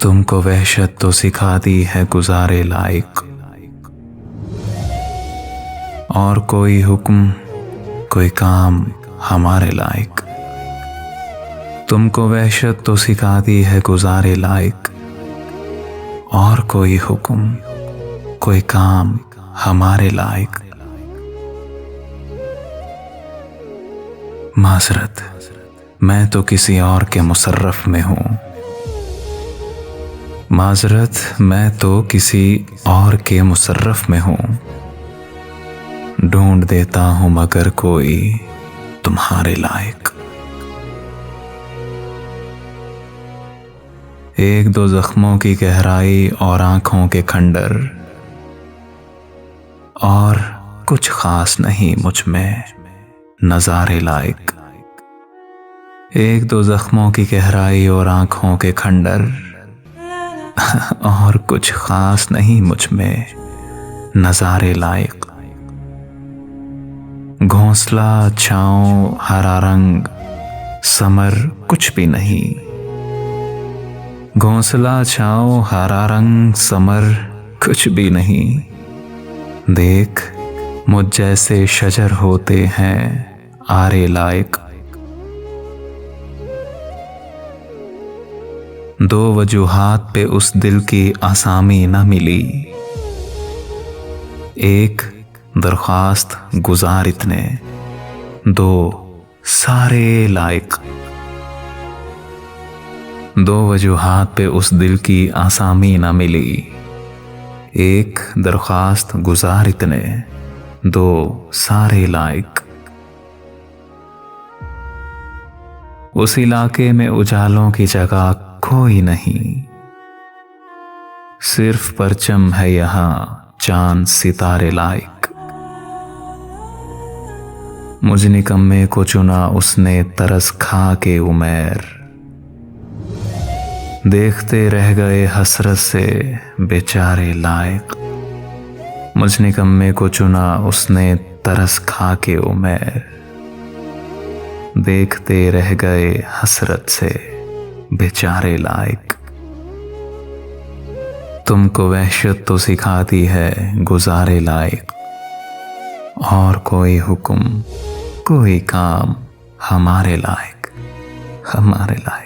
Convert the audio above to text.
तुमको वहशत तो सिखाती है गुजारे लायक, और कोई हुक्म कोई काम हमारे लायक। तुमको वहशत तो सिखाती है गुजारे लायक, और कोई हुक्म कोई काम हमारे लायक। माजरत, मैं तो किसी और के मुसर्रफ में हूं। माजरत, मैं तो किसी और के मुसर्रफ में हूं। ढूंढ देता हूं मगर कोई तुम्हारे लायक। एक दो जख्मों की गहराई और आंखों के खंडर, और कुछ खास नहीं मुझ में नजारे लायक। एक दो जख्मों की गहराई और आंखों के खंडर, और कुछ खास नहीं मुझ में नजारे लायक। घोंसला छांव हरा रंग समर कुछ भी नहीं। घोंसला छांव हरा रंग समर कुछ भी नहीं। देख, मुझ जैसे शजर होते हैं आरे लायक। दो वजूहात पे उस दिल की आसामी न मिली। एक दरख्वास्त गुजार इतने, दो सारे लायक। दो वजूहात पे उस दिल की आसामी न मिली। एक दरख्वास्त गुजार इतने, दो सारे लायक। उस इलाके में उजालों की जगह कोई नहीं। सिर्फ परचम है यहां चांद सितारे लायक। मुझ निकम्मे को चुना उसने तरस खा के उमर। देखते रह गए हसरत से बेचारे लायक। मुझ निकम्मे को चुना उसने तरस खा के उमर। देखते रह गए हसरत से बेचारे लायक। तुमको वहशत तो सिखाती है गुजारे लायक, और कोई हुक्म कोई काम हमारे लायक, हमारे लायक।